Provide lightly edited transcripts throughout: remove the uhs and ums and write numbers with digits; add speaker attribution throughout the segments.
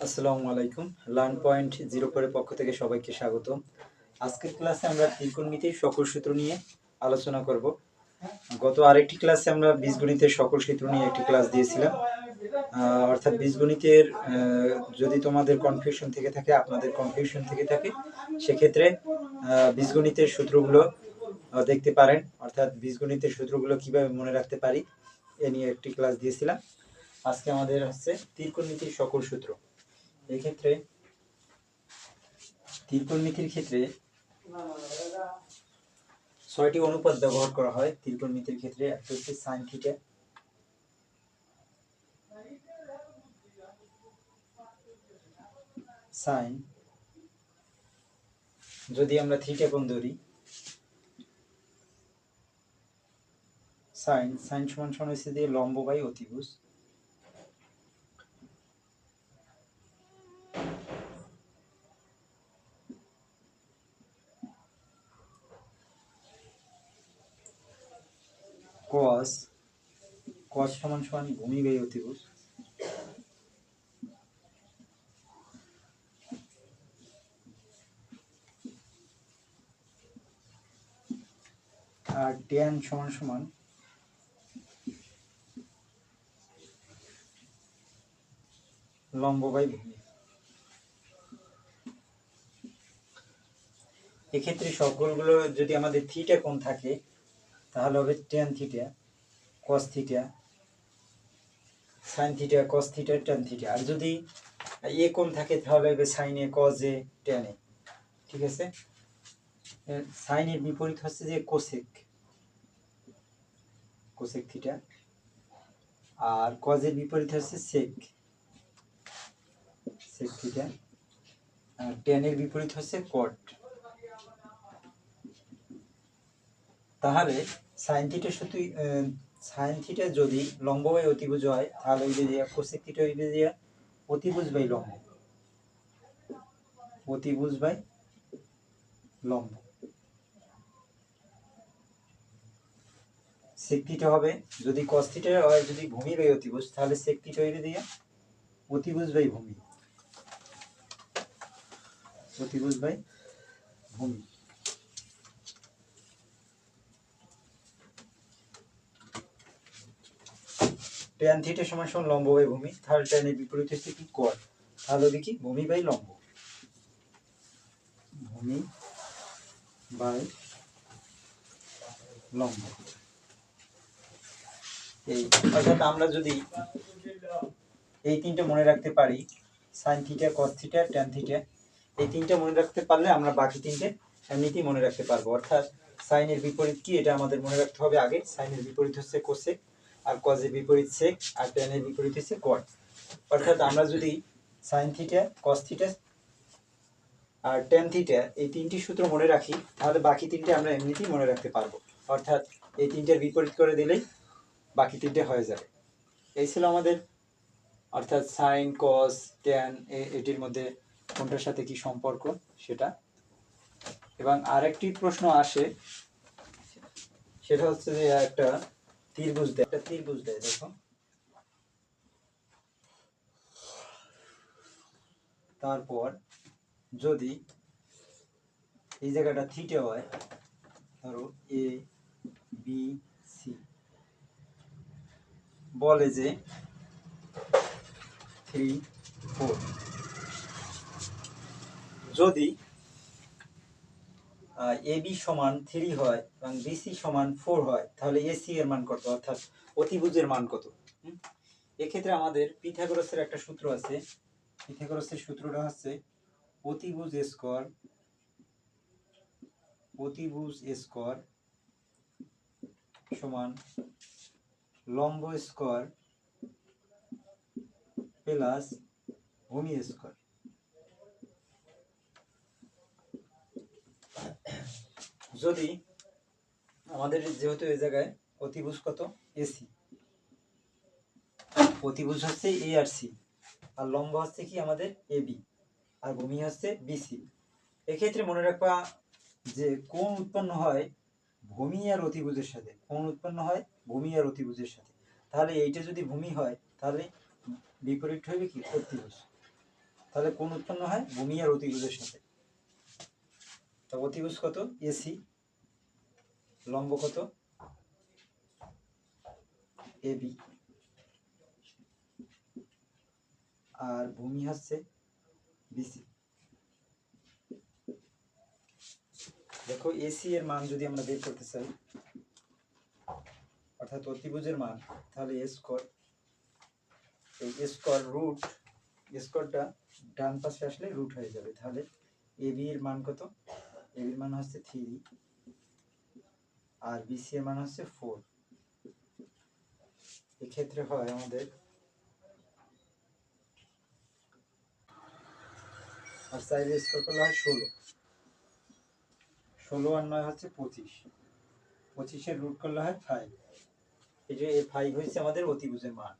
Speaker 1: আসসালামু আলাইকুম। Learn point zero পয়ের পক্ষ থেকে সবাইকে স্বাগত। আজকের ক্লাসে আমরা ত্রিকোণমিতির সকল সূত্র নিয়ে আলোচনা করব। গত আরেকটি ক্লাসে আমরা বীজগণিতের সকল সূত্র নিয়ে একটি ক্লাস দিয়েছিলাম। অর্থাৎ বীজগণিতের যদি তোমাদের কনফিউশন থেকে থাকে, আপনাদের কনফিউশন থেকে থাকে, সেক্ষেত্রে বীজগণিতের সূত্রগুলো দেখতে পারেন। অর্থাৎ বীজগণিতের সূত্রগুলো কিভাবে মনে রাখতে পারি এ নিয়ে একটি ক্লাস দিয়েছিলাম। আজকে আমাদের হচ্ছে ত্রিকোণমিতির সকল সূত্র। এক্ষেত্রে ত্রিকোণমিতির ক্ষেত্রে 6টি অনুপাত ব্যবহার করা হয়। ত্রিকোণমিতির ক্ষেত্রে একটা হচ্ছে সাইন থিটা, সাইন যদি আমরা থিটা কোণ ধরি, সাইন সাইন সমান সমান হচ্ছে দিয়ে লম্ব বাই অতিভুজ, কস কস সমান সমান ভূমি বাই অতিভুজ, আর ট্যান সমান সমান লম্ব বাই ভূমি। এক্ষেত্রে সকলগুলো যদি আমাদের থিটা কোণ থাকে তাহলে হবে tan theta, cos theta, sine theta, cos theta, tan theta. আর যদি এ কোণ থাকে তাহলে হবে sine A, cos A, tan A. ঠিক আছে। সাইনের বিপরীত হচ্ছে যে কোসেক, কোসেক থিটা। আর কজের বিপরীত হচ্ছে সেক, সেক থিটা। আর ট্যানের বিপরীত হচ্ছে কট। তাহলে সাইন থিটা শুধু সাইন থিটা যদি লম্ব বাই অতিভুজ হয় তাহলে ওই যে কোসেক থিটা ওই যে অতিভুজ বাই লম্ব, অতিভুজ বাই লম্ব। সেক থিটা হবে যদি কস থিটা হয় যদি ভূমি বাই অতিভুজ, তাহলে সেক থিটা হইবে দিয়ে অতিভুজ বাই ভূমি, অতিভুজ বাই ভূমি। ট্যান থিটা সমান সমান লম্ব বাই ভূমি, তাহলে ট্যানের বিপরীত হচ্ছে কি কট, তাহলে হবে কি ভূমি বাই লম্ব, ভূমি বাই লম্ব। এই অর্থাৎ আমরা যদি এই তিনটে মনে রাখতে পারি, sign theta, cos theta, tan theta, এই তিনটে মনে রাখতে পারলে আমরা বাকি তিনটে এমনিতেই মনে রাখতে পারবো। অর্থাৎ সাইনের বিপরীত কি এটা আমাদের মনে রাখতে হবে আগে। সাইনের বিপরীত হচ্ছে কোসেক, আর কজের বিপরীত সেক, আর ট্যানের বিপরীত হচ্ছে কট। অর্থাৎ আমরা যদি সাইন থিটা, কস থিটা আর ট্যান থিটা এই তিনটি সূত্র মনে রাখি তাহলে বাকি তিনটে আমরা এমনিতেই মনে রাখতে পারবো। অর্থাৎ এই তিনটের বিপরীত করে দিলেই বাকি তিনটে হয়ে যাবে। এই ছিল আমাদের, অর্থাৎ সাইন, কস, ট্যান এটির মধ্যে কোনটার সাথে কি সম্পর্ক সেটা। এবং আরেকটি প্রশ্ন আসে, সেটা হচ্ছে যে একটা ত্রিভুজ দেয়, একটা ত্রিভুজ দেয়, দেখো। তারপর যদি এই জায়গাটা থিটা হয়, ধরো এ বি সি, বলে যে 3 4, যদি এ বি সমান 3 হয় এবং বিসি সমান 4 হয় তাহলে এসি এর মান কত, অর্থাৎ অতিভুজের মান কত। এক্ষেত্রে আমাদের পিথাগোরাসের একটা সূত্র আছে। পিথাগোরাসের সূত্রটা হচ্ছে অতিভুজ স্কয়ার, অতিভুজ স্কয়ার সমান লম্ব স্কয়ার প্লাস ভূমি স্কয়ার। যদি আমাদের যেহেতু এই জায়গায় অতিভুজ কত এসি, অতিভুজ হচ্ছে এ আর সি, আর লম্ব হচ্ছে কি আমাদের এ বি, আর ভূমি হচ্ছে বিসি। এক্ষেত্রে মনে রাখবা যে কোণ উৎপন্ন হয় ভূমি আর অতিভুজের সাথে, কোণ উৎপন্ন হয় ভূমি আর অতিভুজের সাথে। তাহলে এইটা যদি ভূমি হয় তাহলে বিপরীত হইবে কি অতিভুজ। তাহলে কোণ উৎপন্ন হয় ভূমি আর অতিভুজের সাথে। তা অতিভুজ কত এসি, লম্ব কত এবি, আর ভূমি হচ্ছে বিসি। দেখো এসি এর মান যদি আমরা বের করতে চাই, অর্থাৎ অতিভুজের মান, তাহলে এ স্কোয়ার, এই স্কোয়ার রুট, স্কোয়ারটা ডান পাশে আসলে রুট হয়ে যাবে। তাহলে এবি এর মান কত, এবির মান হচ্ছে 3 আর বিসি এর মান হচ্ছে 4। এক্ষেত্রে হয় আমাদের, আর চাইলে স্কোয়ার করলে হয় 16, 16 আর 9 হচ্ছে 25, 25-এর রুট করলে হয় 5। এই যে এই 5 হচ্ছে আমাদের অতিভুজের মান।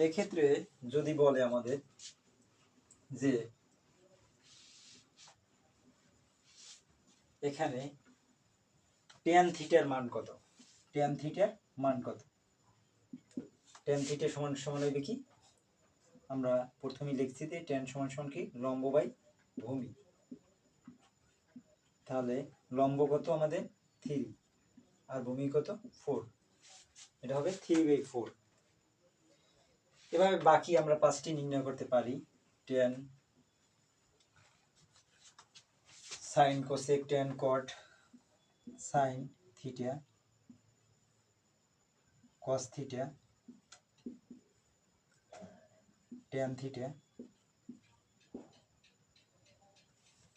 Speaker 1: এক্ষেত্রে যদি বলে আমাদের যে এখানে tan থিটার মান কত, tan থিটার মান কত, tan থিটা সমান সমান হবে কি, আমরা প্রথমেই লিখছি যে tan সমান সমান কি লম্ব বাই ভূমি। তাহলে লম্ব কত আমাদের 3 আর ভূমি কত 4, এটা হবে 3/4। এভাবে বাকি আমরা 5টি নির্ণয় করতে পারি। tan sin cosec tan cot sin theta cos theta tan theta,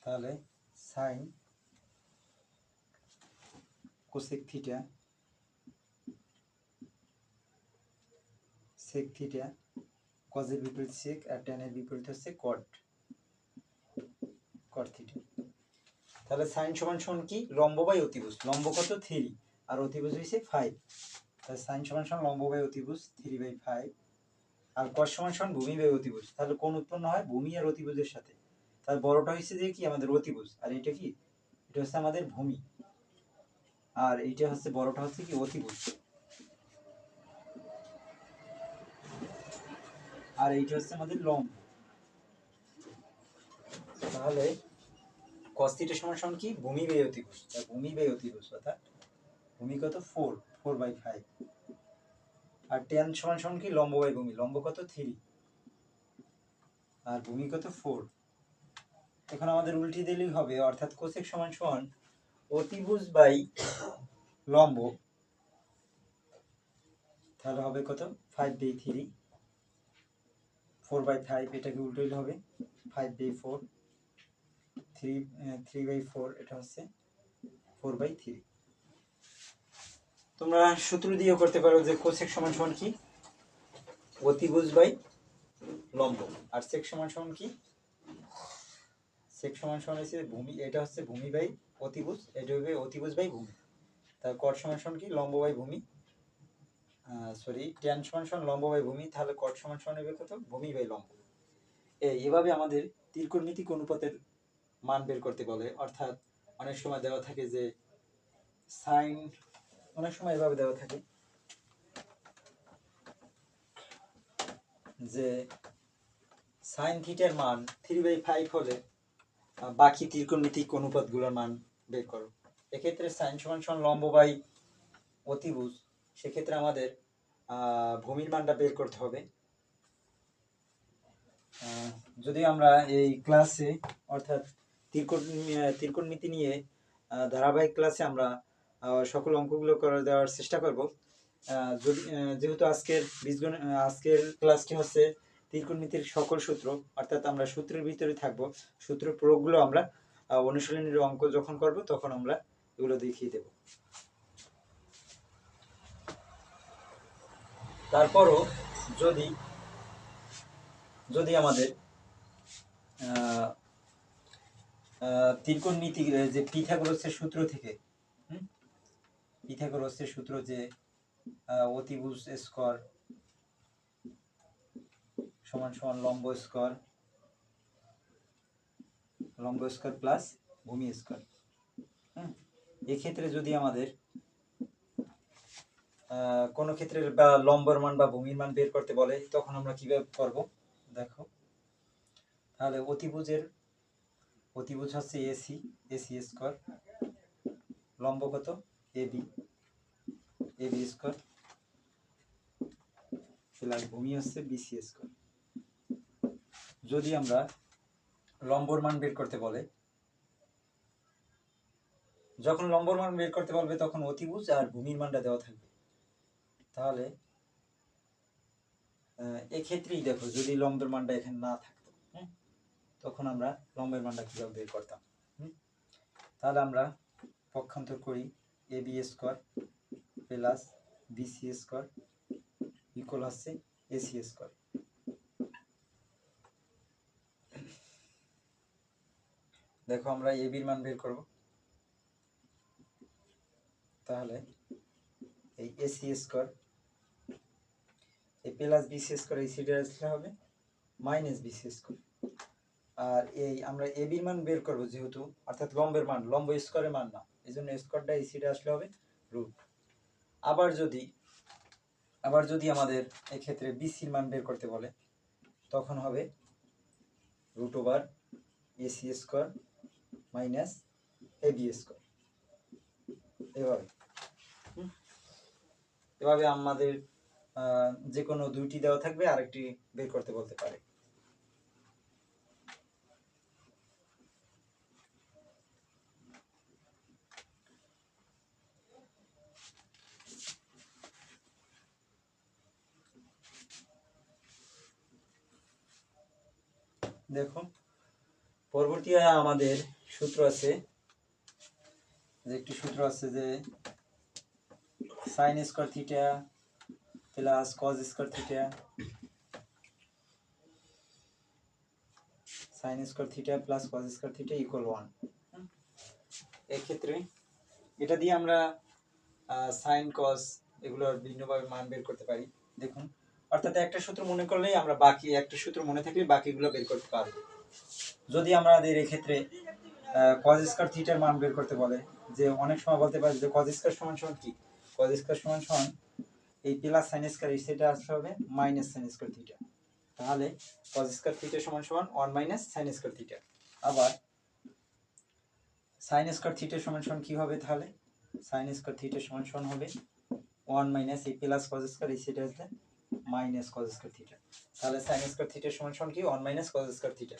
Speaker 1: তাহলে sin cosec theta sec theta, cos এর বিপরীত sec আর tan এর বিপরীত হচ্ছে cot, cot theta। তাহলে sin সমান সমান কি লম্ব বাই অতিভুজ, লম্ব কত 3 আর অতিভুজ হইছে 5, তাহলে sin সমান সমান লম্ব বাই অতিভুজ 3/5 আর cos সমান সমান ভূমি বাই অতিভুজ। তাহলে কোণ উৎপন্ন হয় ভূমি আর অতিভুজের সাথে। তাহলে বড়টা হইছে যে কি আমাদের অতিভুজ, আর এটা কি, এটা হচ্ছে আমাদের ভূমি, আর এইটা হচ্ছে বড়টা হচ্ছে কি অতিভুজ, আর এইটা হচ্ছে আমাদের লম্ব। তাহলে cos থিটা সমান সমান কি ভূমি বাই অতিভুজ, তাহলে ভূমি বাই অতিভুজ অর্থাৎ ভূমি কত 4/5 আর tan সমান সমান কি লম্ব বাই ভূমি, লম্ব কত 3 আর ভূমি কত 4। এখন আমাদের উল্টি দিলেই হবে, অর্থাৎ কোসেক সমান সমান অতিভুজ বাই লম্ব, তাহলে হবে কত 5/3, 4/5, এটাকে উল্টাইলে হবে 5/4, 3/4, এটা হচ্ছে 4/3। তোমরা সূত্র দিয়েও করতে পারো যে কোসেক সমান সমান কি অতিভুজ বাই লম্ব, আর সেক সমান সমান কি, সেক সমান সমান হচ্ছে ভূমি, এটা হচ্ছে ভূমি বাই অতিভুজ, এটা হবে অতিভুজ বাই ভূমি। তার কট সমান সমান কি লম্ব বাই ভূমি, সরি tan সমান সমান লম্ব বাই ভূমি, তাহলে কট সমান সমান হবে কত ভূমি বাই লম্ব। এইভাবে আমাদের ত্রিকোণমিতিক অনুপাতের মান বের করতে বলে। অর্থাৎ অনেক সময় দেওয়া থাকে যে সাইন, অনেক সময় এভাবে দেওয়া থাকে যে সাইন থিটার মান 3/5 হলে বাকি ত্রিকোণমিতিক অনুপাতগুলোর মান বের করো। এক্ষেত্রে সাইন সমান সমান লম্ব বাই অতিভুজ, সেক্ষেত্রে আমাদের ভূমির মানটা বের করতে হবে। যদি আমরা এই ক্লাসে অর্থাৎ ত্রিকোণমিতি নিয়ে ধারাবাহিক ক্লাসে আমরা সকল অঙ্কগুলো করে দেওয়ার চেষ্টা করব। যদি যেহেতু আজকের ক্লাসটি হচ্ছে ত্রিকোণমিতির সকল সূত্র, অর্থাৎ আমরা সূত্রের ভিতরে থাকব, সূত্র প্রয়োগগুলো আমরা অনুশীলনের অঙ্ক যখন করব তখন আমরা এগুলো দেখিয়ে দেব। তারপরও যদি আমাদের ত্রিকোণমিতিক যে পিথাগোরাসের সূত্র থেকে, পিথাগোরাসের সূত্র যে অতিভুজ স্কয়ার সমান সমান লম্ব স্কয়ার প্লাস ভূমি স্কয়ার, এক্ষেত্রে যদি আমাদের কোনো ক্ষেত্রে লম্বর মান বা ভূমির মান বের করতে বলে, তখন আমরা কিভাবে করব দেখো তাহলে অতিভুজ হচ্ছে এসি, এসি স্কোয়ার, লম্ব কত এবি, এবি স্কোয়ার প্লাস ভূমি হচ্ছে বিসি স্কোয়ার। যদি আমরা লম্বর মান বের করতে বলে, যখন লম্বর মান বের করতে বলবে তখন অতিভুজ আর ভূমির মানটা দেওয়া থাকবে। তাহলে এক্ষেত্রেই দেখো যদি লম্বের মানটা এখানে না থাকতো, হ্যাঁ, তখন আমরা লম্বের মানটা কীভাবে বের করতাম। তাহলে আমরা পক্ষান্তর করি, A B square plus BC square equal হচ্ছে এসি স্কোয়ার। দেখো আমরা এ বির মান বের করব, তাহলে এই এসি স্কোয়ার এই প্লাস বিসি স্কোয়ার এই সিডে আসলে হবে মাইনাস বিসি স্কোয়ার। আর এই আমরা এ বির মান বের করব যেহেতু, অর্থাৎ লম্বের মান, লম্ব স্কোয়ারের মান না, এই জন্য স্কোয়ারটা এই সিডে আসলে হবে রুট। আবার যদি আমাদের এক্ষেত্রে বিসির মান বের করতে বলে তখন হবে root over AC square minus A B square. এভাবে আমাদের যে কোনো দুইটি দেওয়া থাকবে, আরেকটি বের করতে বলতে পারে। দেখো পরবর্তী আমাদের সূত্র আছে, যে একটি সূত্র আছে যে sign square theta plus cos square theta, sign square theta plus cos square theta equal 1। এক্ষেত্রে এটা দিয়ে আমরা সাইন কজ এগুলোর ভিন্নভাবে মান বের করতে পারি। দেখুন, অর্থাৎ একটা সূত্র মনে করলেই আমরা বাকি একটা সূত্র মনে থাকলে বাকিগুলো বের করতে পারবো। যদি আমাদের এক্ষেত্রে কজ স্কোয়ার থিটার মান বের করতে বলে, যে অনেক সময় বলতে পারে যে কজ স্কোয়ার সমান সমান কি, কজ স্কোয়ার সমান সমান এই প্লাস সাইন স্কোয়ার সেটা আসতে হবে মাইনাস সাইন স্কোয়ার থিটা। তাহলে কজ স্কোয়ার থিটা সমান সমান 1 মাইনাস সাইন স্কোয়ার থিটা। আবার সাইন স্কোয়ার থিটা সমান সমান কি হবে, তাহলে সাইন স্কোয়ার থিটা সমান সমান হবে 1 মাইনাস এই প্লাস কজ স্কোয়ার সেটা আসলে মাইনাস কজ স্কোয়ার থিটা। তাহলে সাইন স্কোয়ার থিটা সমান সমান কি 1 মাইনাস কজ স্কোয়ার থিটা।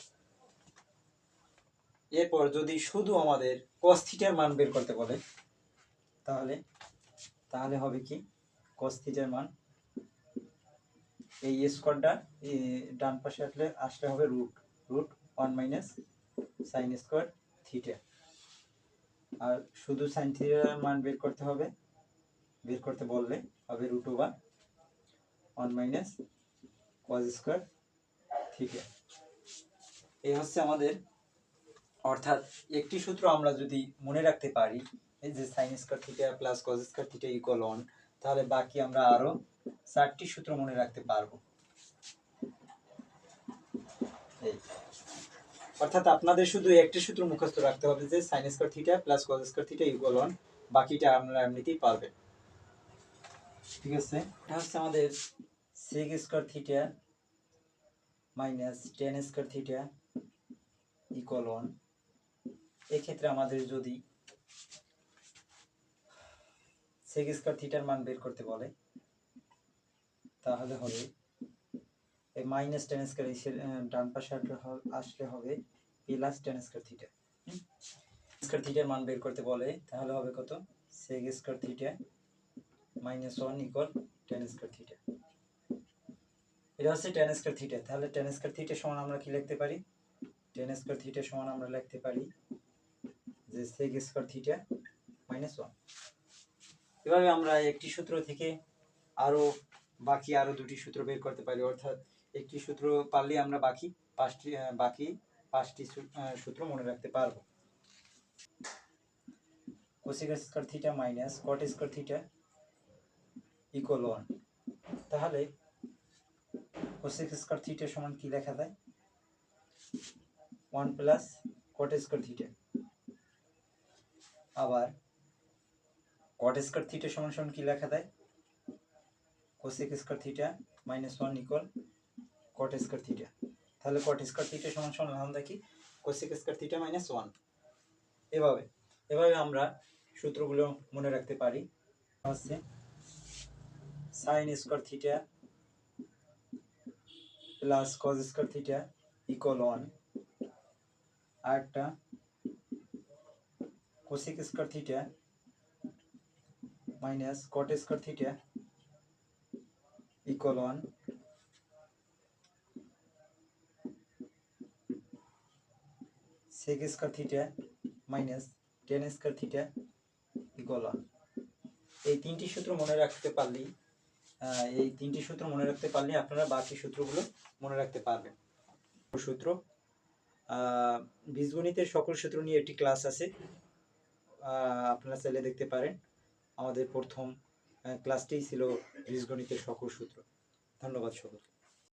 Speaker 1: এরপর যদি শুধু আমাদের cos থিটার মান বের করতে বলে তাহলে হবে কি, cos থিটার মান এই স্কোয়ারটা ডান পাশে আসলে হবে root 1 minus sine square theta. আর শুধু সাইন থিটার মান বের করতে বললে হবে root over 1 minus cos square theta. এই হচ্ছে আমাদের, অর্থাৎ একটি সূত্র আমরা যদি মনে রাখতে পারি, এই যে sign square theta plus cos square theta equal 1, তাহলে বাকি আমরা আরো 4টি সূত্র মনে রাখতে পারবো। অর্থাৎ আপনাদের শুধু একটি সূত্র মুখস্থ রাখতে হবে যে sign square theta plus cos square theta equal 1, বাকিটা আপনারা এমনিতেই পারবেন। ঠিক আছে, এটা হচ্ছে আমাদের sec square theta minus tan square theta equal 1। এক্ষেত্রে আমাদের যদি sec স্কোয়ার থিটার মান বের করতে বলে তাহলে হবে এই মাইনাস tan স্কোয়ার ডান পাশে আসলে হবে plus tan square theta. Square থিটার মান বের করতে বলে তাহলে হবে কত, sec square theta minus 1 equal tan square theta. এটা হচ্ছে tan স্কোয়ার থিটা। তাহলে tan স্কোয়ার থিটা সমান আমরা কি লিখতে পারি, tan স্কোয়ার থিটা সমান আমরা লিখতে পারি যে sec স্কোয়ার থিটা মাইনাস 1। এভাবে আমরা একটি সূত্র থেকে বাকি আরো দুটি সূত্র বের করতে পারি, অর্থাৎ একটি সূত্র পারলে আমরা বাকি পাঁচটি সূত্র মনে রাখতে পারবো। cosec square theta minus cot square theta equal 1। তাহলে cosec স্কয়ার থিটা সমান কি লেখা যায়, 1 প্লাস cot স্কয়ার থিটা। আবার cot স্কয়ার থিটা সমান কি লেখা যায়, cosec square theta minus 1 equal কট স্কয়ার থিটা। তাহলে কট স্কয়ার থিটা সমান সমান আমরা দেখি কোসেক স্কয়ার থিটা মাইনাস 1। এভাবে এভাবে আমরা সূত্রগুলো মনে রাখতে পারি। হচ্ছে sine square theta plus cos square theta equal 1। আরেকটা cosec square theta minus cot square theta equal 1। Sec square theta minus tan square theta equal 1। এই তিনটি সূত্র মনে রাখতে পারলেই আপনারা বাকি সূত্রগুলো মনে রাখতে পারবেন। সূত্র বীজগণিতের সকল সূত্র নিয়ে একটি ক্লাস আছে, আপনারা চাইলে দেখতে পারেন। আমাদের প্রথম ক্লাসটি ছিল বীজগণিতের সকল সূত্র। ধন্যবাদ সকলকে।